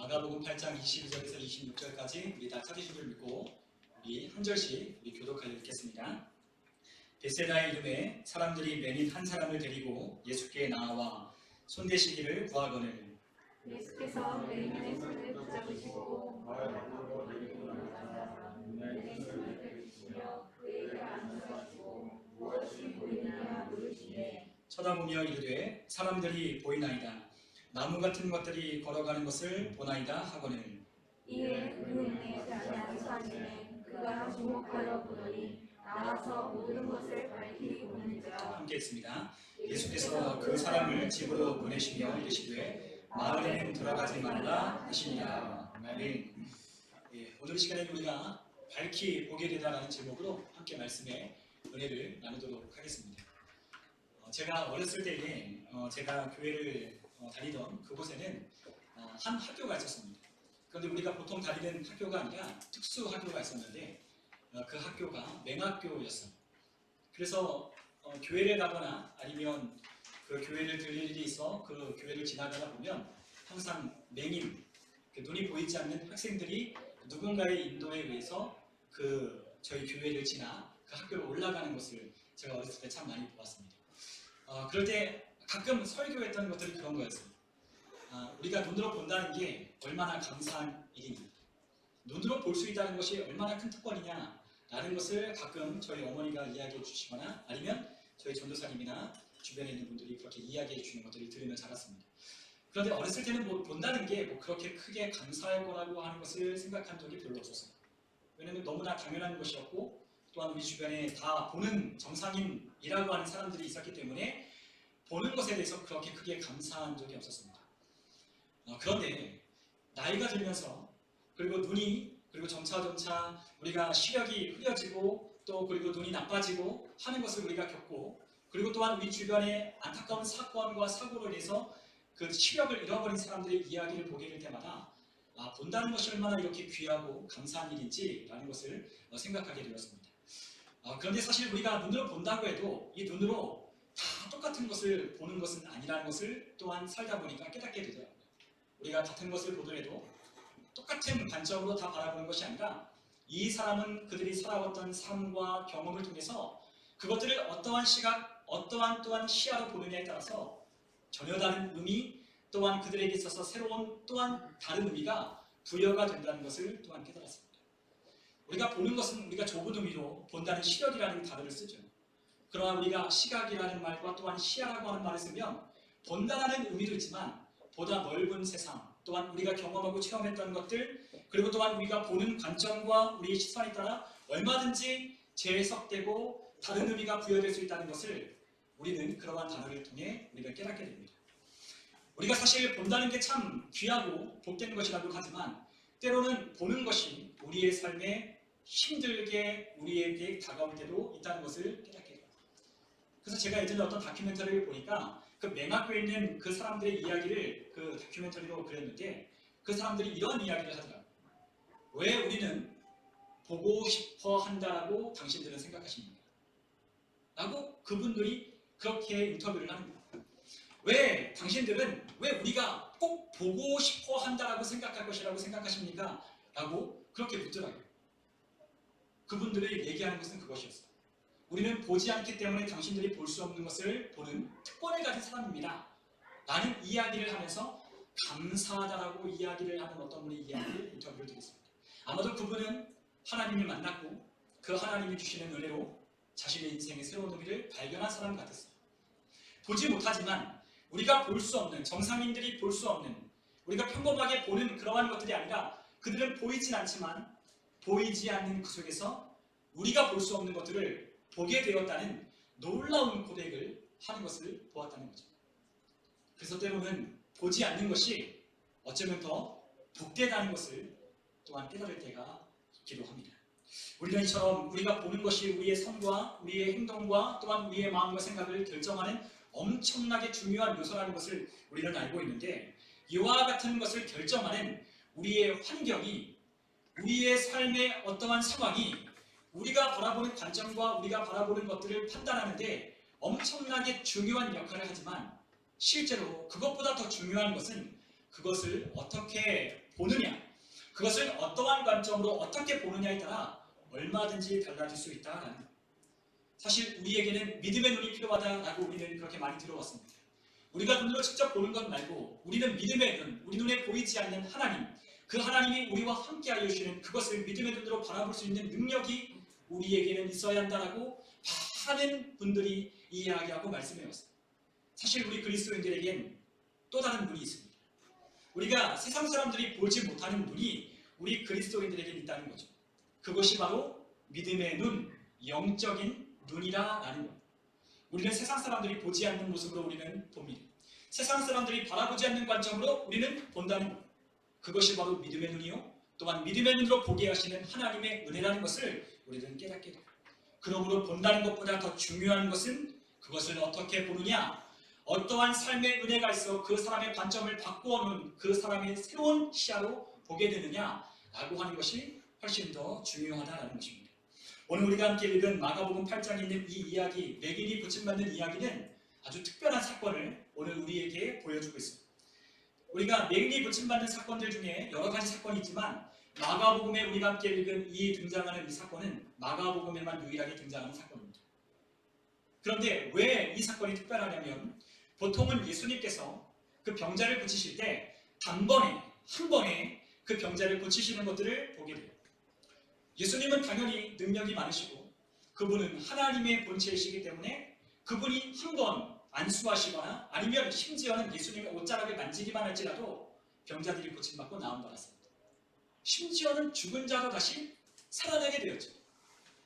마가복음 8장 22절에서 26절까지 우리 다 찾으신 줄 믿고 우리 한 절씩 우리 교독하여 읽겠습니다. 벳세다의 이름에 사람들이 맹인 한 사람을 데리고 예수께 나와 손대시기를 구하거늘 예수께서 맹인의 손을 붙잡으시고 마을 밖으로 데리고 나가사 맹인의 손을 펴주시며 그에게 안수하시고 무엇이 보이느냐 물으시되 쳐다보며 이르되 사람들이 보이나이다. 나무 같은 것들이 걸어가는 것을 보나이다 하거늘 이에 그 눈에 대한 사진에 그가 주목하여 보더니 나와서 모든 것을 밝히 보는 자 함께 했습니다. 예수께서 그 사람을 집으로 보내시며 이르시되 마을에는 들어가지 말라 하시니라. 아멘. 오늘 시간에 우리가 밝히 보게 되다라는 제목으로 함께 말씀의 은혜를 나누도록 하겠습니다. 제가 어렸을 때에 제가 교회를 다니던 그곳에는 한 학교가 있었습니다. 그런데 우리가 보통 다니는 학교가 아니라 특수 학교가 있었는데 그 학교가 맹학교였어요. 그래서 교회를 가거나 아니면 그 교회를 들릴 일이 있어 그 교회를 지나가다 보면 항상 맹인, 눈이 보이지 않는 학생들이 누군가의 인도에 의해서 저희 교회를 지나 그 학교를 올라가는 것을 제가 어렸을 때 참 많이 보았습니다. 그럴 때 가끔 설교했던 것들이 그런 거였어요. 우리가 눈으로 본다는 게 얼마나 감사한 일입니다. 눈으로 볼 수 있다는 것이 얼마나 큰 특권이냐라는 것을 가끔 저희 어머니가 이야기해 주시거나 아니면 저희 전도사님이나 주변에 있는 분들이 그렇게 이야기해 주는 것들을 들으며 자랐습니다. 그런데 어렸을 때는 본다는 게 그렇게 크게 감사할 거라고 하는 것을 생각한 적이 별로 없었어요. 왜냐하면 너무나 당연한 것이었고 또한 우리 주변에 다 보는 정상인이라고 하는 사람들이 있었기 때문에 보는 것에 대해서 그렇게 크게 감사한 적이 없었습니다. 그런데 나이가 들면서 그리고 그리고 점차 우리가 시력이 흐려지고 또 그리고 눈이 나빠지고 하는 것을 우리가 겪고 그리고 또한 우리 주변에 안타까운 사건과 사고로 인해서 그 시력을 잃어버린 사람들의 이야기를 보게 될 때마다 본다는 것이 얼마나 이렇게 귀하고 감사한 일인지라는 것을 생각하게 되었습니다. 그런데 사실 우리가 눈으로 본다고 해도 이 눈으로 다 똑같은 것을 보는 것은 아니라는 것을 또한 살다 보니까 깨닫게 되더라고요. 우리가 같은 것을 보더라도 똑같은 관점으로 다 바라보는 것이 아니라 이 사람은 그들이 살아왔던 삶과 경험을 통해서 그것들을 어떠한 시각, 어떠한 또한 시야로 보느냐에 따라서 전혀 다른 의미 또한 그들에게 있어서 새로운 또한 다른 의미가 부여가 된다는 것을 또한 깨달았습니다. 우리가 보는 것은 우리가 좁은 의미로 본다는 시력이라는 단어를 쓰죠. 그러나 우리가 시각이라는 말과 또한 시야라고 하는 말을 쓰면 본다라는 의미도 있지만 보다 넓은 세상 또한 우리가 경험하고 체험했던 것들 그리고 또한 우리가 보는 관점과 우리의 시선에 따라 얼마든지 재해석되고 다른 의미가 부여될 수 있다는 것을 우리는 그러한 단어를 통해 우리가 깨닫게 됩니다. 우리가 사실 본다는 게 참 귀하고 복된 것이라고 하지만 때로는 보는 것이 우리의 삶에 힘들게 우리에게 다가올 때도 있다는 것을 깨닫게 돼요. 그래서 제가 예전에 어떤 다큐멘터리를 보니까 그 맹학교에 있는 그 사람들의 이야기를 그 다큐멘터리로 그렸는데 그 사람들이 이런 이야기를 하더라고요. 왜 우리는 보고 싶어 한다라고 당신들은 생각하십니까? 라고 그분들이 그렇게 인터뷰를 하는 거예요. 왜 당신들은 왜 우리가 꼭 보고 싶어 한다라고 생각할 것이라고 생각하십니까? 라고 그렇게 묻더라고요. 그분들이 얘기하는 것은 그것이었어요. 우리는 보지 않기 때문에 당신들이 볼 수 없는 것을 보는 특권을 가진 사람입니다. 라는 이야기를 하면서 감사하다라고 이야기를 하는 어떤 분의 이야기를 인터뷰를 드렸습니다. 아마도 그분은 하나님을 만났고 그 하나님이 주시는 은혜로 자신의 인생의 새로운 의미를 발견한 사람 같았어요. 보지 못하지만 우리가 볼 수 없는 정상인들이 볼 수 없는 우리가 평범하게 보는 그러한 것들이 아니라 그들은 보이진 않지만 보이지 않는 그 속에서 우리가 볼 수 없는 것들을 보게 되었다는 놀라운 고백을 하는 것을 보았다는 거죠. 그래서 때로는 보지 않는 것이 어쩌면 더 복되다는 것을 또한 깨달을 때가 있기도 합니다. 우리는 이처럼 우리가 보는 것이 우리의 삶과 우리의 행동과 또한 우리의 마음과 생각을 결정하는 엄청나게 중요한 요소라는 것을 우리는 알고 있는데 이와 같은 것을 결정하는 우리의 환경이 우리의 삶의 어떠한 상황이 우리가 바라보는 관점과 우리가 바라보는 것들을 판단하는데 엄청나게 중요한 역할을 하지만 실제로 그것보다 더 중요한 것은 그것을 어떻게 보느냐, 그것을 어떠한 관점으로 어떻게 보느냐에 따라 얼마든지 달라질 수 있다라는 거예요. 사실 우리에게는 믿음의 눈이 필요하다라고 우리는 그렇게 많이 들어왔습니다. 우리가 눈으로 직접 보는 것 말고 우리는 믿음의 눈, 우리 눈에 보이지 않는 하나님, 그 하나님이 우리와 함께하여 주시는 그것을 믿음의 눈으로 바라볼 수 있는 능력이 우리에게는 있어야 한다라고 많은 분들이 이야기하고 말씀해왔어요. 사실 우리 그리스도인들에겐 또 다른 눈이 있습니다. 우리가 세상 사람들이 보지 못하는 눈이 우리 그리스도인들에게 있다는 거죠. 그것이 바로 믿음의 눈, 영적인 눈이라는 겁니다. 우리는 세상 사람들이 보지 않는 모습으로 우리는 봅니다. 세상 사람들이 바라보지 않는 관점으로 우리는 본다는 겁니다. 그것이 바로 믿음의 눈이요, 또한 믿음의 눈으로 보게 하시는 하나님의 은혜라는 것을 우리는 깨닫게 됩니다. 그러므로 본다는 것보다 더 중요한 것은 그것을 어떻게 보느냐, 어떠한 삶의 은혜가 있어 그 사람의 관점을 바꾸어놓은 그 사람의 새로운 시야로 보게 되느냐라고 하는 것이 훨씬 더 중요하다는 것입니다. 오늘 우리가 함께 읽은 마가복음 8장에 있는 이 이야기, 맹인이 부침받는 이야기는 아주 특별한 사건을 오늘 우리에게 보여주고 있습니다. 우리가 맹인이 부침받는 사건들 중에 여러 가지 사건이 있지만 마가복음에 우리가 함께 읽은 등장하는 이 사건은 마가복음에만 유일하게 등장하는 사건입니다. 그런데 왜 이 사건이 특별하냐면 보통은 예수님께서 그 병자를 고치실 때 단번에 한 번에 그 병자를 고치시는 것들을 보게 돼요. 예수님은 당연히 능력이 많으시고 그분은 하나님의 본체이시기 때문에 그분이 한 번 안수하시거나 아니면 심지어는 예수님의 옷자락을 만지기만 할지라도 병자들이 고침받고 나음받았습니다. 심지어는 죽은 자도 다시 살아나게 되었죠.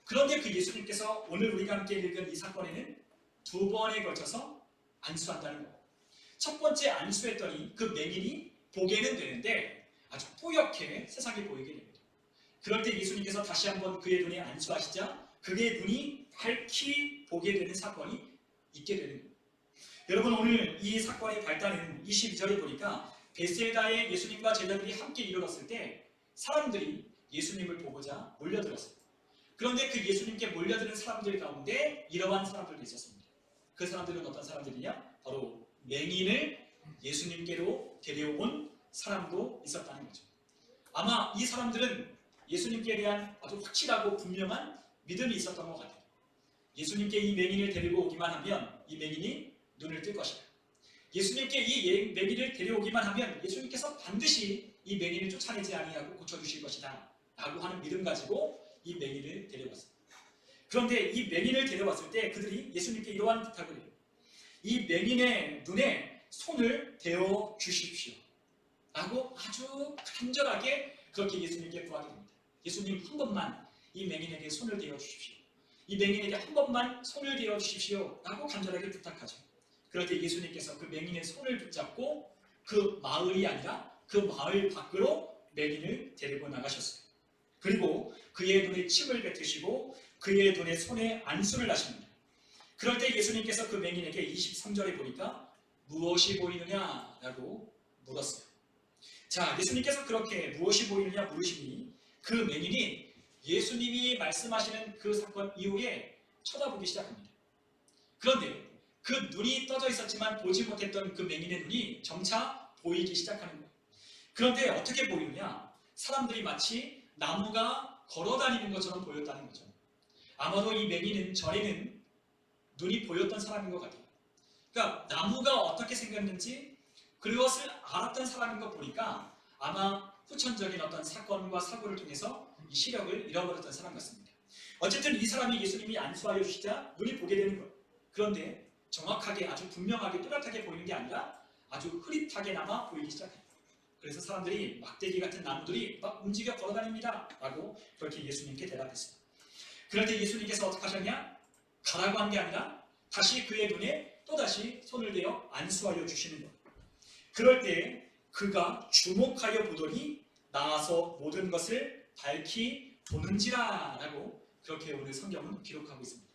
그런데 그 예수님께서 오늘 우리가 함께 읽은 이 사건에는 두 번에 걸쳐서 안수한다는 거예요. 첫 번째 안수했더니 그 맹인이 보게는 되는데 아주 뿌옇게 세상에 보이게 됩니다. 그럴 때 예수님께서 다시 한번 그의 눈에 안수하시자 그의 눈이 밝히 보게 되는 사건이 있게 되는 거예요. 여러분, 오늘 이 사건의 발단은 22절에 보니까 베세다에 예수님과 제자들이 함께 이르렀을 때 사람들이 예수님을 보고자 몰려들었어요. 그런데 그 예수님께 몰려드는 사람들 가운데 이러한 사람들도 있었습니다. 그 사람들은 어떤 사람들이냐? 바로 맹인을 예수님께로 데려온 사람도 있었다는 거죠. 아마 이 사람들은 예수님께 대한 아주 확실하고 분명한 믿음이 있었던 것 같아요. 예수님께 이 맹인을 데리고 오기만 하면 이 맹인이 눈을 뜰 것이다. 예수님께 이 맹인을 데려오기만 하면 예수님께서 반드시 이 맹인을 쫓아내지 아니하고 고쳐주실 것이다 라고 하는 믿음 가지고 이 맹인을 데려왔습니다. 그런데 이 맹인을 데려왔을 때 그들이 예수님께 이러한 부탁을 해요. 이 맹인의 눈에 손을 대어 주십시오 라고 아주 간절하게 그렇게 예수님께 구하게 됩니다. 예수님, 한 번만 이 맹인에게 손을 대어 주십시오. 이 맹인에게 한 번만 손을 대어 주십시오 라고 간절하게 부탁하죠. 그럴 때 예수님께서 그 맹인의 손을 붙잡고 그 마을이 아니라 그 마을 밖으로 맹인을 데리고 나가셨어요. 그리고 그의 눈에 침을 뱉으시고 그의 눈에 손에 안수를 하십니다. 그럴 때 예수님께서 그 맹인에게 23절에 보니까 무엇이 보이느냐라고 물었어요. 자, 예수님께서 그렇게 무엇이 보이느냐 물으시니 그 맹인이 예수님이 말씀하시는 그 사건 이후에 쳐다보기 시작합니다. 그런데 그 눈이 떠져 있었지만 보지 못했던 그 맹인의 눈이 점차 보이기 시작하는 거예요. 그런데 어떻게 보이느냐? 사람들이 마치 나무가 걸어다니는 것처럼 보였다는 거죠. 아마도 이 맹인은 전에는 눈이 보였던 사람인 것 같아요. 그러니까 나무가 어떻게 생겼는지 그것을 알았던 사람인 것 보니까 아마 후천적인 어떤 사건과 사고를 통해서 이 시력을 잃어버렸던 사람 같습니다. 어쨌든 이 사람이 예수님이 안수하여 주시자 눈이 보게 되는 거예요. 그런데 정확하게 아주 분명하게 뚜렷하게 보이는 게 아니라 아주 흐릿하게나마 보이기 시작해요. 그래서 사람들이 막대기 같은 나무들이 막 움직여 걸어다닙니다 라고 그렇게 예수님께 대답했어요. 그럴 때 예수님께서 어떻게 하셨냐? 가라고 한 게 아니라 다시 그의 눈에 또다시 손을 대어 안수하여 주시는 거예요. 그럴 때 그가 주목하여 보더니 나와서 모든 것을 밝히 보는지라 라고 그렇게 오늘 성경은 기록하고 있습니다.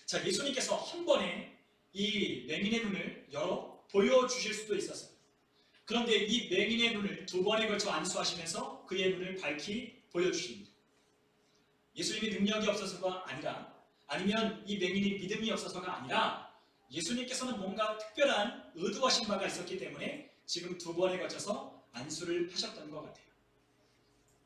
자, 예수님께서 한 번에 이 맹인의 눈을 열어 보여주실 수도 있었어요. 그런데 이 맹인의 눈을 두 번에 걸쳐 안수하시면서 그의 눈을 밝히 보여주십니다. 예수님이 능력이 없어서가 아니라 아니면 이 맹인이 믿음이 없어서가 아니라 예수님께서는 뭔가 특별한 의도하신 바가 있었기 때문에 지금 두 번에 걸쳐서 안수를 하셨던 것 같아요.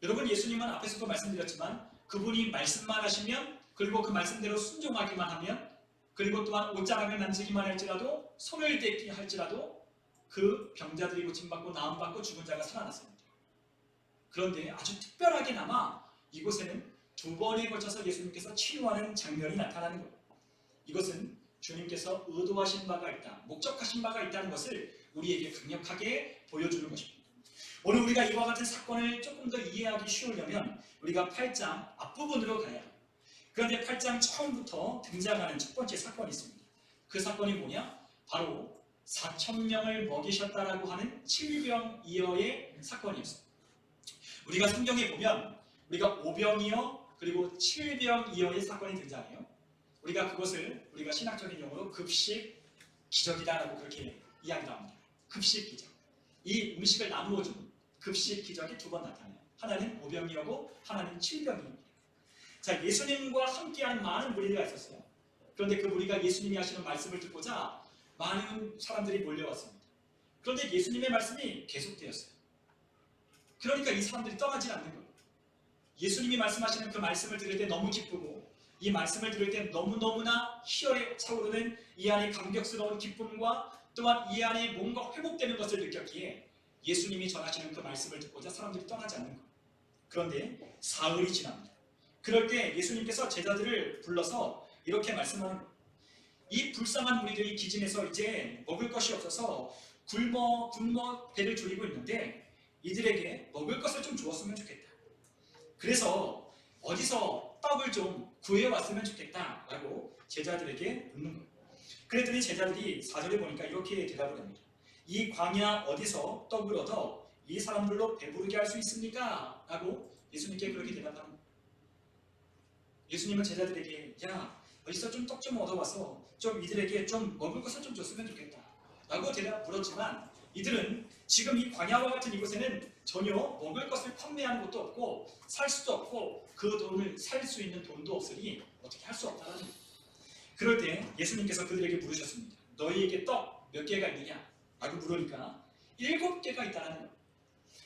여러분, 예수님은 앞에서도 말씀드렸지만 그분이 말씀만 하시면, 그리고 그 말씀대로 순종하기만 하면, 그리고 또한 옷자락을 만지기만 할지라도, 손을 대기 할지라도 그 병자들이 고침받고 나음받고 죽은 자가 살아났습니다. 그런데 아주 특별하게나마 이곳에는 두 번에 걸쳐서 예수님께서 치유하는 장면이 나타나는 거예요. 이것은 주님께서 의도하신 바가 있다, 목적하신 바가 있다는 것을 우리에게 강력하게 보여주는 것입니다. 오늘 우리가 이와 같은 사건을 조금 더 이해하기 쉬우려면 우리가 8장 앞부분으로 가야 합니다. 그런데 8장 처음부터 등장하는 첫 번째 사건이 있습니다. 그 사건이 뭐냐? 바로 4,000명을 먹이셨다라고 하는 칠병이어의 사건이었습니다. 우리가 성경에 보면 우리가 오병이어 그리고 칠병이어의 사건이 등장해요. 우리가 그것을 우리가 신학적인 용어로 급식 기적이다라고 그렇게 이야기를 합니다. 급식 기적. 이 음식을 나누어 준 급식 기적이 두 번 나타나요. 하나는 오병이어고 하나는 칠병이입니다. 자, 예수님과 함께하는 많은 무리가 있었어요. 그런데 그 무리가 예수님이 하시는 말씀을 듣고자 많은 사람들이 몰려왔습니다. 그런데 예수님의 말씀이 계속되었어요. 그러니까 이 사람들이 떠나지 않는 거예요. 예수님이 말씀하시는 그 말씀을 들을 때 너무 기쁘고, 이 말씀을 들을 때 너무너무나 희열에 차오르는 이 안에 감격스러운 기쁨과 또한 이 안에 뭔가 회복되는 것을 느꼈기에 예수님이 전하시는 그 말씀을 듣고자 사람들이 떠나지 않는 거예요. 그런데 사흘이 지납니다. 그럴 때 예수님께서 제자들을 불러서 이렇게 말씀하는 거예요. 이 불쌍한 무리들이 기진에서 이제 먹을 것이 없어서 굶어 배를 졸이고 있는데 이들에게 먹을 것을 좀 주었으면 좋겠다. 그래서 어디서 떡을 좀 구해왔으면 좋겠다라고 제자들에게 묻는 거예요. 그랬더니 제자들이 4절에 보니까 이렇게 대답을 합니다. 이 광야 어디서 떡을 얻어 이 사람들로 배부르게 할 수 있습니까? 라고 예수님께 그렇게 대답하는 거예요. 예수님은 제자들에게 야, 어디서 좀 떡 좀 얻어와서 좀 이들에게 좀 먹을 것을 좀 줬으면 좋겠다 라고 물었지만 이들은 지금 이 광야와 같은 이곳에는 전혀 먹을 것을 판매하는 것도 없고 살 수도 없고 그 돈을 살 수 있는 돈도 없으니 어떻게 할 수 없다는 거예요. 그럴 때 예수님께서 그들에게 물으셨습니다. 너희에게 떡 몇 개가 있느냐? 라고 물으니까 7개가 있다는 거예요.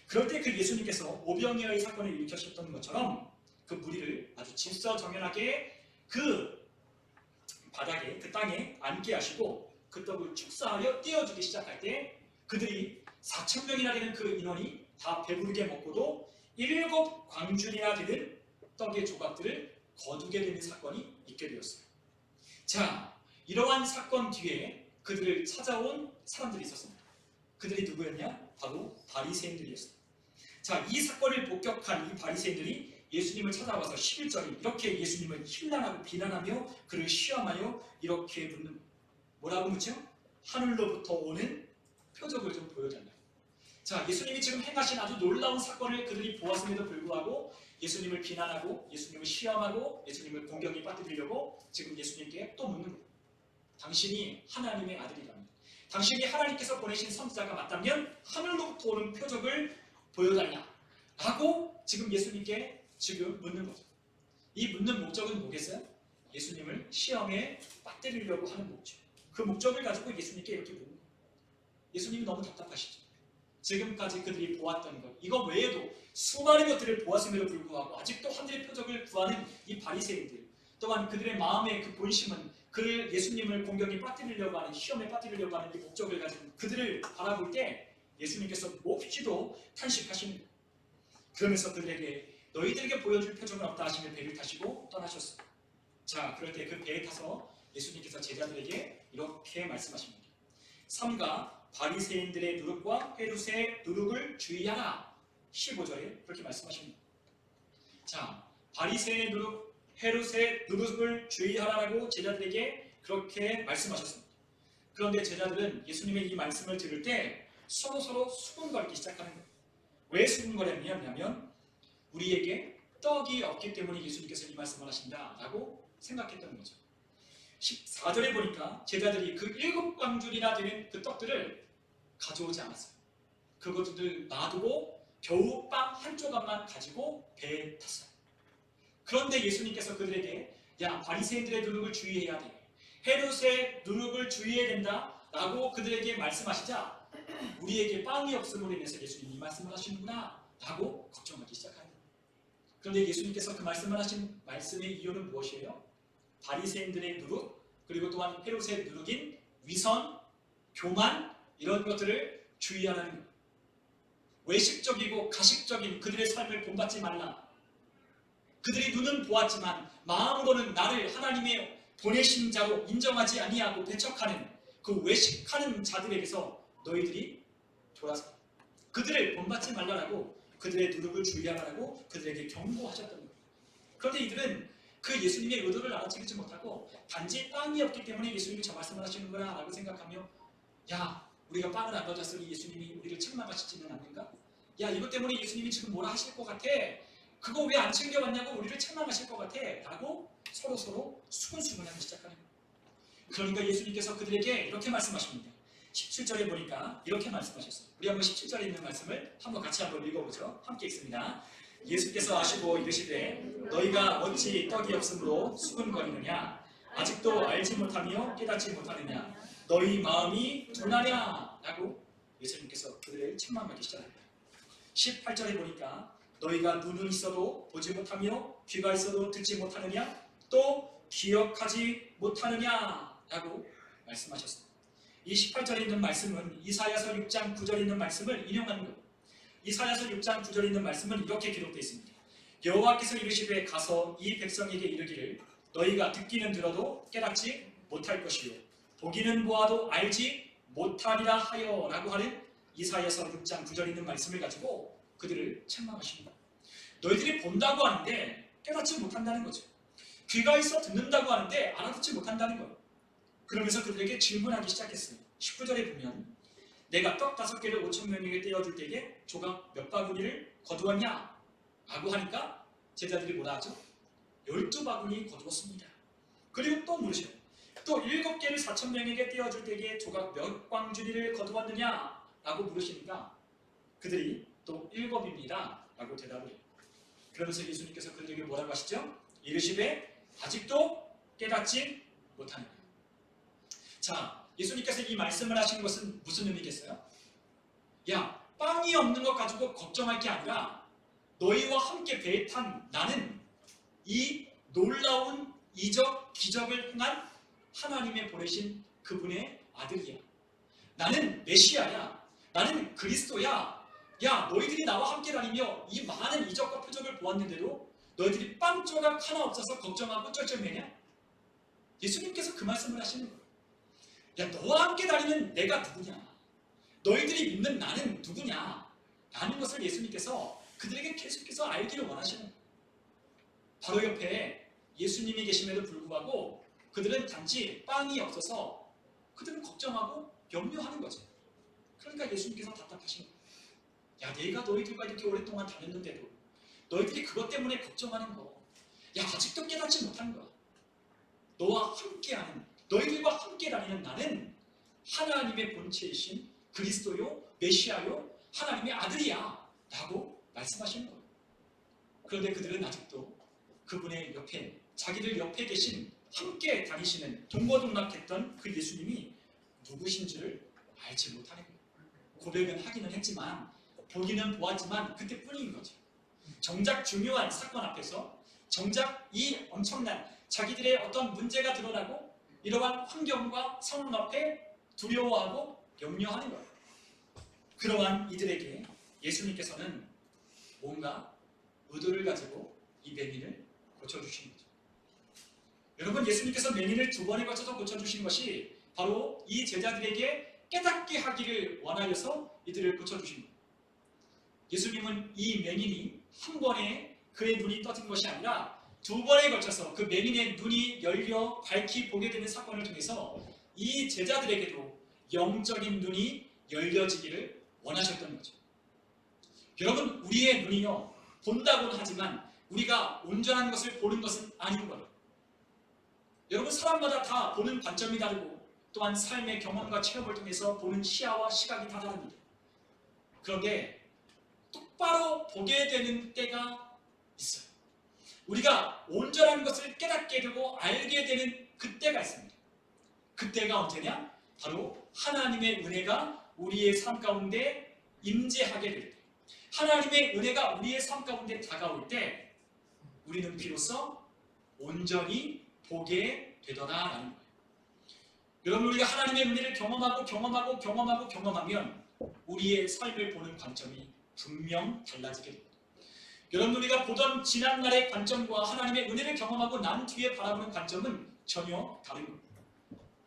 그럴 때 그 예수님께서 오병이어의 사건을 일으키셨던 것처럼 그 무리를 아주 질서정연하게 그 바닥에, 그 땅에 앉게 하시고 그 떡을 축사하여 띄워주기 시작할 때 그들이 4,000명이나 되는 그 인원이 다 배부르게 먹고도 7 광준이나 되는 떡의 조각들을 거두게 되는 사건이 있게 되었어요. 자, 이러한 사건 뒤에 그들을 찾아온 사람들이 있었습니다. 그들이 누구였냐? 바로 바리새인들이었습니다. 자, 이 사건을 목격한 이 바리새인들이 예수님을 찾아와서 11절에 이렇게 예수님을 힐난하고 비난하며 그를 시험하여 이렇게 묻는 거예요. 뭐라고 묻죠? 하늘로부터 오는 표적을 좀 보여달라. 자, 예수님이 지금 행하신 아주 놀라운 사건을 그들이 보았음에도 불구하고 예수님을 비난하고 예수님을 시험하고 예수님을 공경에 빠뜨리려고 지금 예수님께 또 묻는 거예요. 당신이 하나님의 아들이라면, 당신이 하나님께서 보내신 선지자가 맞다면 하늘로부터 오는 표적을 보여달라 라고 지금 예수님께 지금 묻는 거죠. 이 묻는 목적은 뭐겠어요? 예수님을 시험에 빠뜨리려고 하는 목적. 그 목적을 가지고 예수님께 이렇게 묻는 거예요. 예수님이 너무 답답하시죠. 지금까지 그들이 보았던 것, 이거 외에도 수많은 것들을 보았음에도 불구하고 아직도 하늘의 표적을 구하는 이 바리새인들, 또한 그들의 마음의 그 본심은 그를 예수님을 공경에 빠뜨리려고 하는, 시험에 빠뜨리려고 하는 이 목적을 가진 그들을 바라볼 때 예수님께서 몹시도 탄식하시는 거예요. 그러면서 그들에게 너희들에게 보여줄 표적은 없다 하시며 배를 타시고 떠나셨어요. 자, 그럴 때 그 배에 타서 예수님께서 제자들에게 이렇게 말씀하십니다. 삼가 바리새인들의 누룩과 헤롯의 누룩을 주의하라. 15절에 그렇게 말씀하십니다. 자, 바리새인의 누룩, 헤롯의 누룩을 주의하라고 제자들에게 그렇게 말씀하셨습니다. 그런데 제자들은 예수님의 이 말씀을 들을 때 서로 수군거리기 시작하는 거예요. 왜 수군거렸냐면 우리에게 떡이 없기 때문에 예수님께서 이 말씀을 하신다라고 생각했던 거죠. 14절에 보니까 제자들이 그 7 광줄이나 되는 그 떡들을 가져오지 않았어요. 그것들을 놔두고 겨우 빵 한 조각만 가지고 배에 탔어요. 그런데 예수님께서 그들에게 야, 바리새인들의 누룩을 주의해야 돼, 헤롯의 누룩을 주의해야 된다 라고 그들에게 말씀하시자 우리에게 빵이 없음으로 인해서 예수님이 이 말씀을 하시는구나 라고 걱정하기 시작합니다. 그런데 예수님께서 그 말씀을 하신 말씀의 이유는 무엇이에요? 바리새인들의 누룩, 그리고 또한 헤롯의 누룩인 위선, 교만, 이런 것들을 주의하라는 거예요. 외식적이고 가식적인 그들의 삶을 본받지 말라. 그들이 눈은 보았지만 마음으로는 나를 하나님의 보내신 자로 인정하지 아니하고 배척하는 그 외식하는 자들에게서 너희들이 돌아서 그들을 본받지 말라라고, 그들의 누룩을 주의하라고 그들에게 경고하셨던 거예요. 그런데 이들은 그 예수님의 의도를 알아채지 못하고 단지 빵이 없기 때문에 예수님이 저 말씀을 하시는구나 라고 생각하며, 야, 우리가 빵을 안 가져왔으니 예수님이 우리를 책망하시지는 않는가? 야, 이것 때문에 예수님이 지금 뭐라 하실 것 같아? 그거 왜 안 챙겨왔냐고 우리를 책망하실 것 같아? 라고 서로 수근수근하기 시작하는 거예요. 그러니까 예수님께서 그들에게 이렇게 말씀하십니다. 17절에 보니까 이렇게 말씀하셨어요. 우리 한번 17절에 있는 말씀을 한번 같이 한번 읽어보죠. 함께 읽습니다. 예수께서 하시고 이르시되 너희가 어찌 떡이 없으므로 수근거리느냐? 아직도 알지 못하며 깨닫지 못하느냐? 너희 마음이 둔하냐? 라고 예수님께서 그들을 책망하기 시작합니다. 18절에 보니까 너희가 눈은 있어도 보지 못하며 귀가 있어도 듣지 못하느냐? 또 기억하지 못하느냐? 라고 말씀하셨습니다. 이 18절에 있는 말씀은 이사야서 6장 9절에 있는 말씀을 인용하는 것. 이사야서 6장 9절에 있는 말씀은 이렇게 기록되어 있습니다. 여호와께서 이르시되 가서 이 백성에게 이르기를 너희가 듣기는 들어도 깨닫지 못할 것이요 보기는 보아도 알지 못하리라 하여 라고 하는 이사야서 6장 9절에 있는 말씀을 가지고 그들을 책망하시는 거예요. 너희들이 본다고 하는데 깨닫지 못한다는 거죠. 귀가 있어 듣는다고 하는데 알아듣지 못한다는 거예요. 그러면서 그들에게 질문하기 시작했어요. 19절에 보면 내가 떡 5개를 5,000명에게 떼어줄 때에 조각 몇 바구니를 거두었냐? 라고 하니까 제자들이 뭐라 하죠? 12바구니 거두었습니다. 그리고 또 물으셔요. 또 7개를 4,000명에게 떼어줄 때에 조각 몇 광주리를 거두었느냐? 라고 물으시니까 그들이 또 7입니다. 라고 대답을 해요. 그러면서 예수님께서 그들에게 뭐라고 하시죠? 이르시되 아직도 깨닫지 못하느냐. 자, 예수님께서 이 말씀을 하신 것은 무슨 의미겠어요? 야, 빵이 없는 것 가지고 걱정할 게 아니라 너희와 함께 배에 탄 나는 이 놀라운 이적, 기적을 행한 하나님의 보내신 그분의 아들이야. 나는 메시아야. 나는 그리스도야. 야, 너희들이 나와 함께 다니며 이 많은 이적과 표적을 보았는데도 너희들이 빵 조각 하나 없어서 걱정하고 쩔쩔매냐? 예수님께서 그 말씀을 하시는 거예요. 야, 너와 함께 다니는 내가 누구냐? 너희들이 믿는 나는 누구냐? 라는 것을 예수님께서 그들에게 계속해서 알기를 원하시는 거예요. 바로 옆에 예수님이 계심에도 불구하고 그들은 단지 빵이 없어서 그들은 걱정하고 염려하는 거죠. 그러니까 예수님께서 답답하신 거예요. 야, 내가 너희들과 이렇게 오랫동안 다녔는데도 너희들이 그것 때문에 걱정하는 거, 야, 아직도 깨닫지 못한 거야. 너와 함께하는, 너희들과 함께 다니는 나는 하나님의 본체이신 그리스도요, 메시아요, 하나님의 아들이야 라고 말씀하시는 거예요. 그런데 그들은 아직도 그분의 옆에, 자기들 옆에 계신 함께 다니시는 동거동락했던 그 예수님이 누구신지를 알지 못하는 거예요. 고백은 하기는 했지만 보기는 보았지만 그때뿐인 거죠. 정작 중요한 사건 앞에서, 정작 이 엄청난 자기들의 어떤 문제가 드러나고 이러한 환경과 상황 앞에 두려워하고 염려하는 거예요. 그러한 이들에게 예수님께서는 뭔가 의도를 가지고 이 맹인을 고쳐주신 거죠. 여러분, 예수님께서 맹인을 2번에 걸쳐서 고쳐주신 것이 바로 이 제자들에게 깨닫게 하기를 원하여서 이들을 고쳐주신 거예요. 예수님은 이 맹인이 한 번에 그의 눈이 떠진 것이 아니라 2번에 걸쳐서 그 맹인의 눈이 열려 밝히 보게 되는 사건을 통해서 이 제자들에게도 영적인 눈이 열려지기를 원하셨던 거죠. 여러분, 우리의 눈이요, 본다고는 하지만 우리가 온전한 것을 보는 것은 아닌 거예요. 여러분, 사람마다 다 보는 관점이 다르고 또한 삶의 경험과 체험을 통해서 보는 시야와 시각이 다 다릅니다. 그런데 똑바로 보게 되는 때가 있어요. 우리가 온전한 것을 깨닫게 되고 알게 되는 그때가 있습니다. 그때가 언제냐? 바로 하나님의 은혜가 우리의 삶 가운데 임재하게 될 때, 하나님의 은혜가 우리의 삶 가운데 다가올 때 우리는 비로소 온전히 보게 되더라라는 거예요. 여러분, 우리가 하나님의 은혜를 경험하면 우리의 삶을 보는 관점이 분명 달라지게 됩니다. 여러분, 우리가 보던 지난날의 관점과 하나님의 은혜를 경험하고 난 뒤에 바라보는 관점은 전혀 다른 겁니다.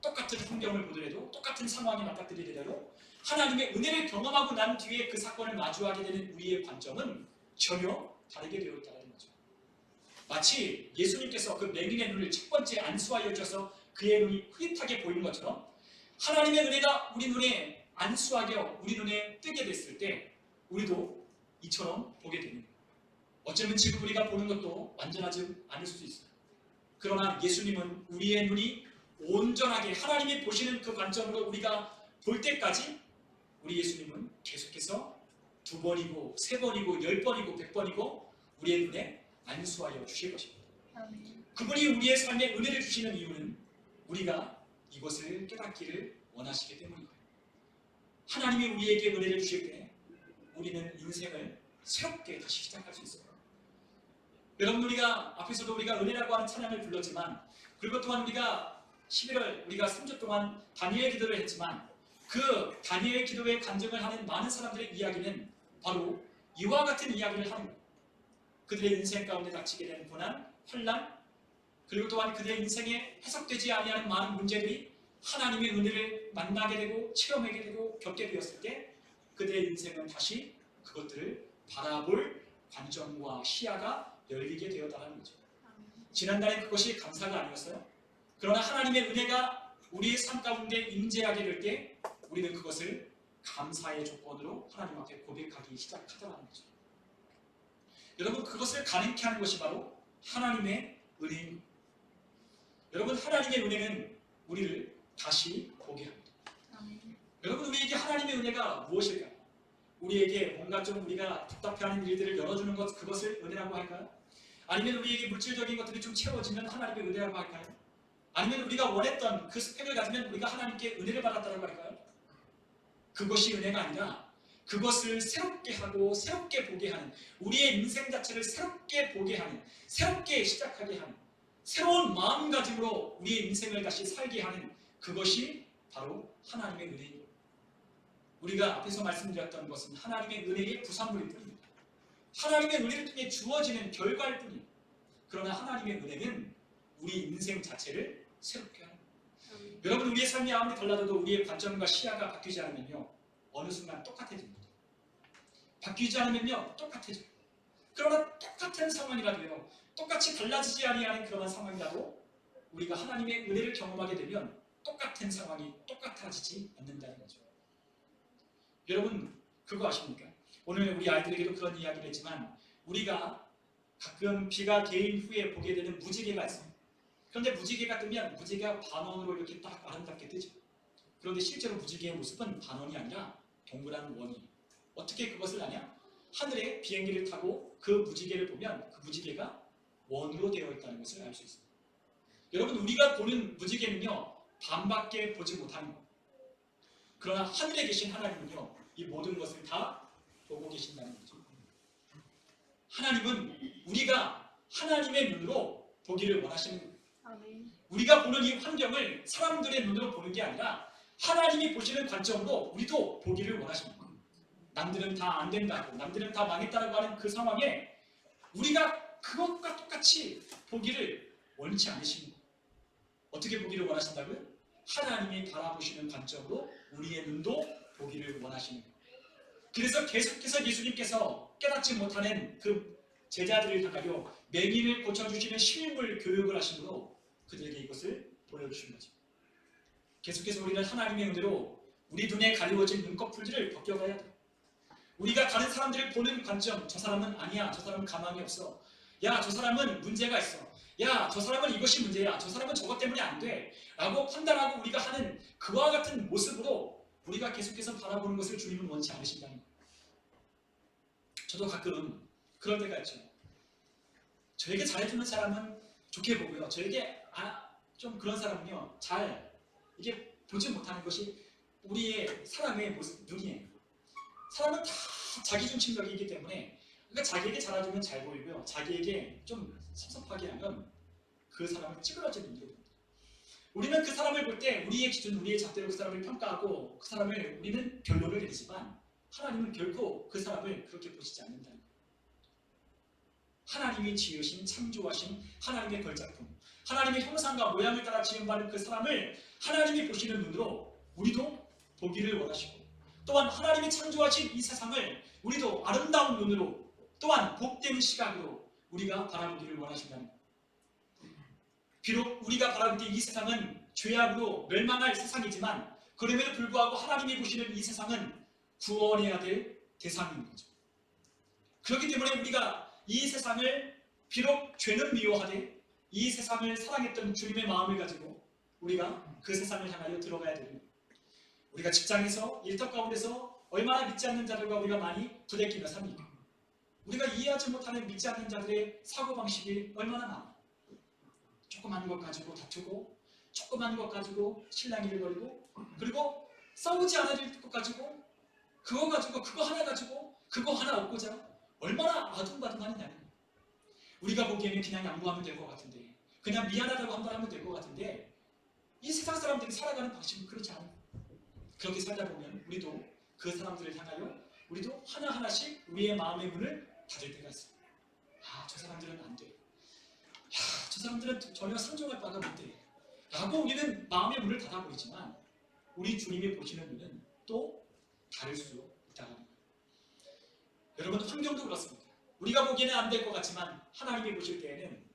똑같은 풍경을 보더라도, 똑같은 상황이 맞닥뜨리더라도 하나님의 은혜를 경험하고 난 뒤에 그 사건을 마주하게 되는 우리의 관점은 전혀 다르게 되어 있다는 거죠. 마치 예수님께서 그 맹인의 눈을 첫 번째 안수하여 주셔서 그의 눈이 흐릿하게 보이는 것처럼 하나님의 은혜가 우리 눈에 안수하여 우리 눈에 뜨게 됐을 때 우리도 이처럼 보게 됩니다. 어쩌면 지금 우리가 보는 것도 완전하지 않을 수도 있어요. 그러나 예수님은 우리의 눈이 온전하게 하나님이 보시는 그 관점으로 우리가 볼 때까지 우리 예수님은 계속해서 2번이고 3번이고 10번이고 100번이고 우리의 눈에 안수하여 주실 것입니다. 그분이 우리의 삶에 은혜를 주시는 이유는 우리가 이것을 깨닫기를 원하시기 때문인 거예요. 하나님이 우리에게 은혜를 주실 때 우리는 인생을 새롭게 다시 시작할 수 있어요. 여러분, 우리가 앞에서도 우리가 은혜라고 하는 찬양을 불렀지만, 그리고 또한 우리가 11월 우리가 3주 동안 다니엘 기도를 했지만, 그 다니엘 기도에 간증을 하는 많은 사람들의 이야기는 바로 이와 같은 이야기를 하는 거예요. 그들의 인생 가운데 닥치게 된 고난, 환난, 그리고 또한 그들의 인생에 해석되지 아니하는 많은 문제들이 하나님의 은혜를 만나게 되고 체험하게 되고 겪게 되었을 때 그들의 인생은 다시 그것들을 바라볼 관점과 시야가 열리게 되었다는 거죠. 지난달에 그것이 감사가 아니었어요. 그러나 하나님의 은혜가 우리의 삶 가운데 임재하게 될 때 우리는 그것을 감사의 조건으로 하나님 앞에 고백하기 시작하더라는 거죠. 여러분, 그것을 가능케 하는 것이 바로 하나님의 은혜입니다. 여러분, 하나님의 은혜는 우리를 다시 보게 합니다. 여러분, 우리에게 하나님의 은혜가 무엇일까요? 우리에게 뭔가 좀 우리가 답답해하는 일들을 열어주는 것, 그것을 은혜라고 할까요? 아니면 우리에게 물질적인 것들이 좀 채워지면 하나님의 은혜라고 할까요? 아니면 우리가 원했던 그 스펙을 가지면 우리가 하나님께 은혜를 받았다고 할까요? 그것이 은혜가 아니라 그것을 새롭게 하고 새롭게 보게 하는, 우리의 인생 자체를 새롭게 보게 하는, 새롭게 시작하게 하는, 새로운 마음가짐으로 우리의 인생을 다시 살게 하는 그것이 바로 하나님의 은혜입니다. 우리가 앞에서 말씀드렸던 것은 하나님의 은혜의 부산물일 뿐입니다. 하나님의 은혜를 통해 주어지는 결과일 뿐입니다. 그러나 하나님의 은혜는 우리 인생 자체를 새롭게 하는 거예요. 여러분, 우리의 삶이 아무리 달라져도 우리의 관점과 시야가 바뀌지 않으면요, 어느 순간 똑같아집니다. 바뀌지 않으면요, 똑같아져요. 그러나 똑같은 상황이라도요, 똑같이 달라지지 아니하는 그런 상황이라도 우리가 하나님의 은혜를 경험하게 되면 똑같은 상황이 똑같아지지 않는다는 거죠. 여러분, 그거 아십니까? 오늘 우리 아이들에게도 그런 이야기를 했지만 우리가 가끔 비가 개인 후에 보게 되는 무지개가 있어요. 그런데 무지개가 뜨면 무지개가 반원으로 이렇게 딱 아름답게 뜨죠. 그런데 실제로 무지개의 모습은 반원이 아니라 동그란 원이에요. 어떻게 그것을 아냐? 하늘에 비행기를 타고 그 무지개를 보면 그 무지개가 원으로 되어 있다는 것을 알 수 있습니다. 여러분, 우리가 보는 무지개는요, 반밖에 보지 못하는 것. 그러나 하늘에 계신 하나님은요, 이 모든 것을 다 보고 계신다는 거죠. 하나님은 우리가 하나님의 눈으로 보기를 원하시는 거예요. 우리가 보는 이 환경을 사람들의 눈으로 보는 게 아니라 하나님이 보시는 관점으로 우리도 보기를 원하십니다. 남들은 다 안 된다고, 남들은 다 망했다고 하는 그 상황에 우리가 그것과 똑같이 보기를 원치 않으시는 거예요. 어떻게 보기를 원하신다고요? 하나님이 바라보시는 관점으로 우리의 눈도 보기를 원하시는 거예요. 그래서 계속해서 예수님께서 깨닫지 못하는 그 제자들을 향하여 맹인을 고쳐주시는 실물 교육을 하심으로 그들에게 이것을 보여주신 거죠. 계속해서 우리는 하나님의 은혜로 우리 눈에 가리워진 눈꺼풀들을 벗겨가야 돼요. 우리가 다른 사람들을 보는 관점, 저 사람은 아니야, 저 사람은 가망이 없어, 야, 저 사람은 문제가 있어, 야, 저 사람은 이것이 문제야, 저 사람은 저것 때문에 안 돼 라고 판단하고 우리가 하는 그와 같은 모습으로 우리가 계속해서 바라보는 것을 주님은 원치 않으신다는 거예요. 저도 가끔 그럴 때가 있죠. 저에게 잘해주는 사람은 좋게 보고요, 저에게 좀 그런 사람은요, 잘 이게 보지 못하는 것이 우리의 사람의 모습, 눈이에요. 사람은 다 자기중심적이기 때문에 그러니까 자기에게 잘해주면 잘 보이고요. 자기에게 좀 섭섭하게 하면 그 사람을 찌그러지는 눈으로 봅니다. 우리는 그 사람을 볼 때 우리의 기준, 우리의 잣대로 그 사람을 평가하고 그 사람을 우리는 결론을 내리지만 하나님은 결코 그 사람을 그렇게 보시지 않는다는 거예요. 하나님이 지으신 창조하신 하나님의 걸작품, 하나님의 형상과 모양을 따라 지음받은 그 사람을 하나님이 보시는 눈으로 우리도 보기를 원하시고 또한 하나님이 창조하신 이 세상을 우리도 아름다운 눈으로 또한 복된 시각으로 우리가 바라보기를 원하신다는 거예요. 비록 우리가 바라볼 때 이 세상은 죄악으로 멸망할 세상이지만 그럼에도 불구하고 하나님이 보시는 이 세상은 구원해야 될 대상인 거죠. 그렇기 때문에 우리가 이 세상을 비록 죄는 미워하되 이 세상을 사랑했던 주님의 마음을 가지고 우리가 그 세상을 향하여 들어가야 되는 거예요. 우리가 직장에서 일터 가운데서 얼마나 믿지 않는 자들과 우리가 많이 부대끼며 삽니까? 우리가 이해하지 못하는 믿지 않는 자들의 사고방식이 얼마나 많아요. 조그만 것 가지고 다투고 조그만 것 가지고 실랑이를 벌이고 그리고 싸우지 않을 것 가지고 그거 가지고 그거 하나 가지고 그거 하나 얻고자 얼마나 아둥바둥하느냐는 거예요. 우리가 보기에는 그냥 양보하면 될 것 같은데 그냥 미안하다고 한 번 하면 될 것 같은데 이 세상 사람들이 살아가는 방식은 그렇지 않아요. 그렇게 살다 보면 우리도 그 사람들을 향하여 우리도 하나하나씩 우리의 마음의 문을 닫을 때가 있어요. 아, 저 사람들은 안 돼. 야, 저 사람들은 전혀 상종할 바가 못 돼. 라고 우리는 마음의 문을 닫아 보이지만 우리 주님이 보시는 눈은 또 다를 수 있다는 거예요. 여러분, 환경도 그렇습니다. 우리가 보기에는 안 될 것 같지만 하나님이 보실 때에는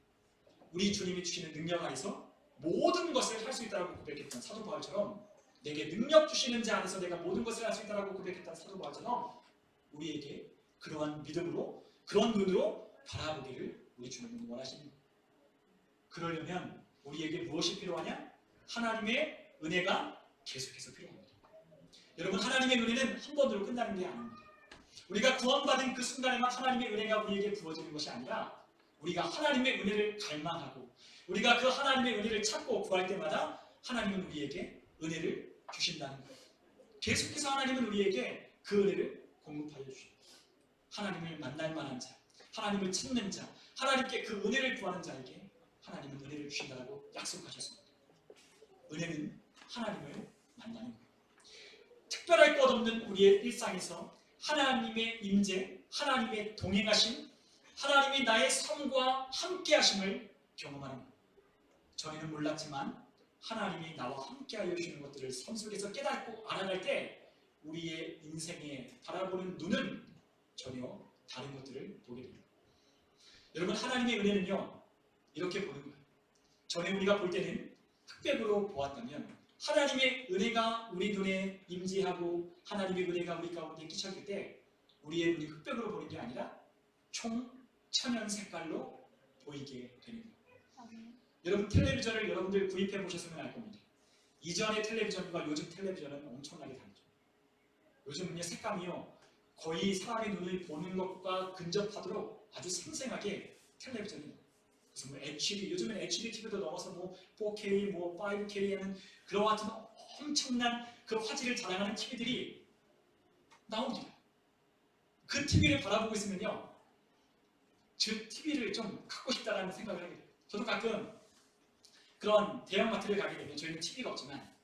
우리 주님이 주시는 능력 안에서 모든 것을 할 수 있다고 고백했던 사도 바울처럼 내게 능력 주시는 자 안에서 내가 모든 것을 할 수 있다고 고백했던 사도 바울처럼 우리에게 그러한 믿음으로 그런 눈으로 바라보기를 우리 주님은 원하시는 거예요. 그러려면 우리에게 무엇이 필요하냐? 하나님의 은혜가 계속해서 필요합니다. 여러분, 하나님의 은혜는 한 번으로 끝나는 게 아닙니다. 우리가 구원받은 그 순간에만 하나님의 은혜가 우리에게 부어지는 것이 아니라 우리가 하나님의 은혜를 갈망하고 우리가 그 하나님의 은혜를 찾고 구할 때마다 하나님은 우리에게 은혜를 주신다는 거예요. 계속해서 하나님은 우리에게 그 은혜를 공급하여 주십니다. 하나님을 만날 만한 자, 하나님을 찾는 자, 하나님께 그 은혜를 구하는 자에게 하나님은 은혜를 주신다고 약속하셨습니다. 은혜는 하나님을 만나는 거예요. 특별할 것 없는 우리의 일상에서 하나님의 임재, 하나님의 동행하심, 하나님이 나의 삶과 함께 하심을 경험하는 거예요. 저희는 몰랐지만 하나님이 나와 함께 하여 주시는 것들을 삶 속에서 깨닫고 알아갈 때 우리의 인생에 바라보는 눈은 전혀 다른 것들을 보게 됩니다. 여러분, 하나님의 은혜는요 이렇게 보는 거예요. 전에 우리가 볼 때는 흑백으로 보았다면 하나님의 은혜가 우리 눈에 임재하고 하나님의 은혜가 우리 가운데 끼쳤을 때 우리의 눈이 흑백으로 보는 게 아니라 총 천연 색깔로 보이게 되는 거예요. 여러분, 텔레비전을 여러분들 구입해 보셨으면 알 겁니다. 이전의 텔레비전과 요즘 텔레비전은 엄청나게 다르죠. 요즘은요 색감이요 거의 사람의 눈을 보는 것과 근접하도록 아주 생생하게 텔레비전이 나와요. 그래서 뭐 HD, 요즘은 HD TV도 넘어서 뭐 4K, 뭐 5K 하는 그런 같은 엄청난 그 화질을 자랑하는 TV들이 나옵니다. 그 TV를 바라보고 있으면요 저 TV를 좀 갖고 싶다라는 생각을 하게 돼요. 저도 가끔 그런 대형마트를 가게 되면 저희는 TV가 없지만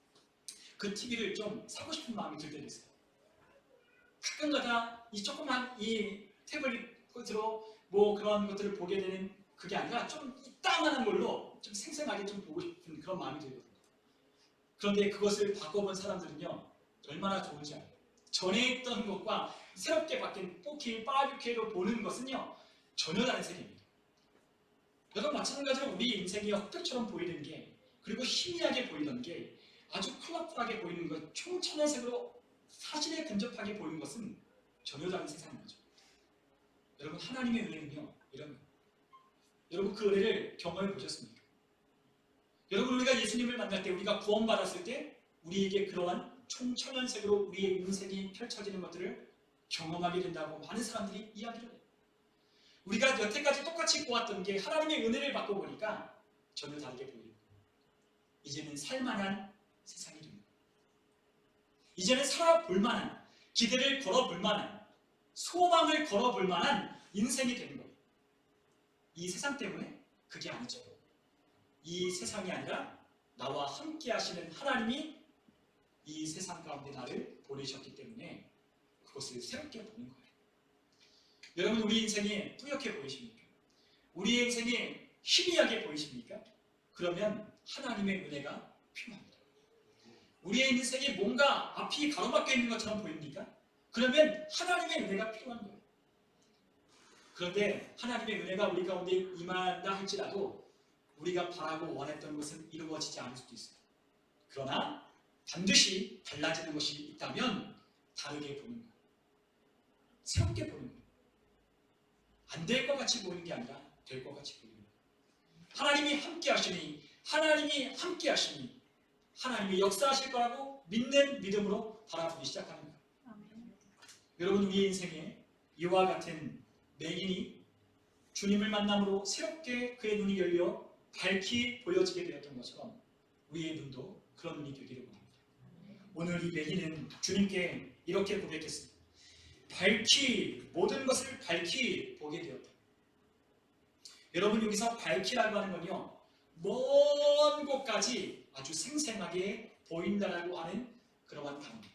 그 TV를 좀 사고 싶은 마음이 들 때도 있어요. 가끔가다 이 조그만 이 태블릿으로 뭐 그런 것들을 보게 되는 그게 아니라 좀 이따만한 걸로 좀 생생하게 좀 보고 싶은 그런 마음이 들거든요. 그런데 그것을 바꿔본 사람들은요 얼마나 좋은지 알아요. 전에 있던 것과 새롭게 바뀐 4K, 5K로 보는 것은요 전혀 다른 세계입니다. 여러분, 마찬가지로 우리 인생이 흑백처럼 보이는 게 그리고 희미하게 보이던 게 아주 컬러풀하게 보이는 것, 총천연색으로 사실에 근접하게 보이는 것은 전혀 다른 세상인 거죠. 여러분, 하나님의 은혜는요 이런 거예요. 여러분, 그 은혜를 경험해 보셨습니까? 여러분, 우리가 예수님을 만날 때 우리가 구원받았을 때 우리에게 그러한 총천연색으로 우리의 인생이 펼쳐지는 것들을 경험하게 된다고 많은 사람들이 이야기를 해요. 우리가 여태까지 똑같이 보았던 게 하나님의 은혜를 받고 보니까 전혀 다르게 보여요. 이제는 살만한 세상이 됩니다. 이제는 살아볼 만한, 기대를 걸어볼 만한, 소망을 걸어볼 만한 인생이 되는 거예요. 이 세상 때문에? 그게 아니죠. 이 세상이 아니라 나와 함께 하시는 하나님이 이 세상 가운데 나를 보내셨기 때문에 그것을 새롭게 보는 거예요. 여러분, 우리 인생이 뿌옇게 보이십니까? 우리 인생이 희미하게 보이십니까? 그러면 하나님의 은혜가 필요합니다. 우리의 인생이 뭔가 앞이 가로막혀 있는 것처럼 보입니까? 그러면 하나님의 은혜가 필요한 거예요. 그런데 하나님의 은혜가 우리 가운데 임한다 할지라도 우리가 바라고 원했던 것은 이루어지지 않을 수도 있어요. 그러나 반드시 달라지는 것이 있다면 다르게 보는 거예요. 새롭게 보는 거예요. 안 될 것 같이 보이는 게 아니라 될 것 같이 보이는 거예요. 하나님이 함께 하시니, 하나님이 함께 하시니, 하나님이 역사하실 거라고 믿는 믿음으로 바라보기 시작하는 거예요. 여러분, 우리의 인생에 이와 같은 맹인이 주님을 만남으로 새롭게 그의 눈이 열려 밝히 보여지게 되었던 것처럼 우리의 눈도 그런 눈이 되기를 원합니다. 오늘 이 맹인은 주님께 이렇게 고백했습니다. 밝히, 모든 것을 밝히 보게 되었다. 여러분, 여기서 밝히라고 하는 건요, 먼 곳까지 아주 생생하게 보인다라고 하는 그러한 단어입니다.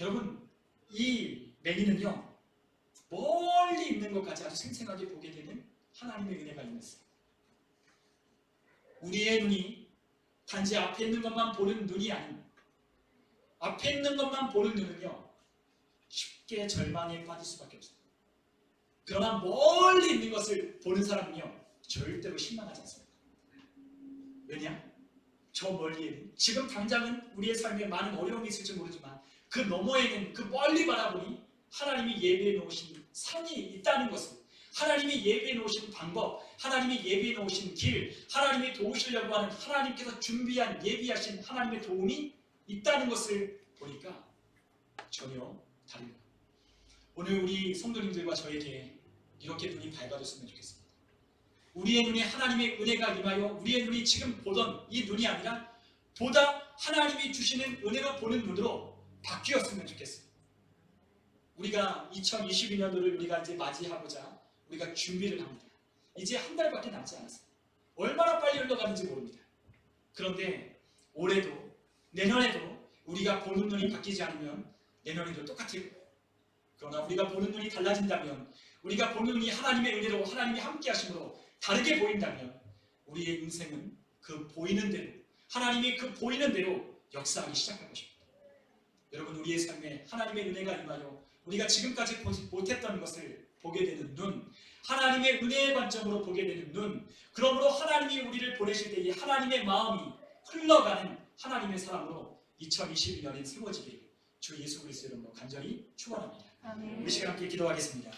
여러분, 이 맹인은요, 멀리 있는 것까지 아주 생생하게 보게 되는 하나님의 은혜가 있었어요. 우리의 눈이 단지 앞에 있는 것만 보는 눈이 아닌, 앞에 있는 것만 보는 눈은요, 쉽게 절망에 빠질 수밖에 없어요. 그러나 멀리 있는 것을 보는 사람은요, 절대로 실망하지 않습니다. 왜냐? 저 멀리에는, 지금 당장은 우리의 삶에 많은 어려움이 있을지 모르지만 그 너머에는, 그 멀리 바라보니 하나님이 예비해 놓으신 산이 있다는 것을, 하나님이 예비해 놓으신 방법, 하나님이 예비해 놓으신 길, 하나님이 도우시려고 하는 하나님께서 준비한, 예비하신 하나님의 도움이 있다는 것을 보니까 전혀 다릅니다. 오늘 우리 성도님들과 저에게 이렇게 눈이 밝아졌으면 좋겠습니다. 우리의 눈에 하나님의 은혜가 임하여 우리의 눈이 지금 보던 이 눈이 아니라 보다 하나님이 주시는 은혜로 보는 눈으로 바뀌었으면 좋겠어요. 우리가 2022년도를 우리가 이제 맞이하고자 우리가 준비를 합니다. 이제 한 달밖에 남지 않았어요. 얼마나 빨리 흘러가는지 모릅니다. 그런데 올해도, 내년에도 우리가 보는 눈이 바뀌지 않으면 내년에도 똑같을 거예요. 그러나 우리가 보는 눈이 달라진다면, 우리가 보는 눈이 하나님의 은혜로, 하나님이 함께 하심으로 다르게 보인다면 우리의 인생은 그 보이는 대로, 하나님이 그 보이는 대로 역사하기 시작할 것입니다. 여러분, 우리의 삶에 하나님의 은혜가 임하여 우리가 지금까지 보지 못했던 것을 보게 되는 눈, 하나님의 은혜의 관점으로 보게 되는 눈, 그러므로 하나님이 우리를 보내실 때 이 하나님의 마음이 흘러가는 하나님의 사람으로 2022년이 세워지기를 주 예수 그리스도 이름으로 간절히 축원합니다. 아멘. 우리 시간 함께 기도하겠습니다.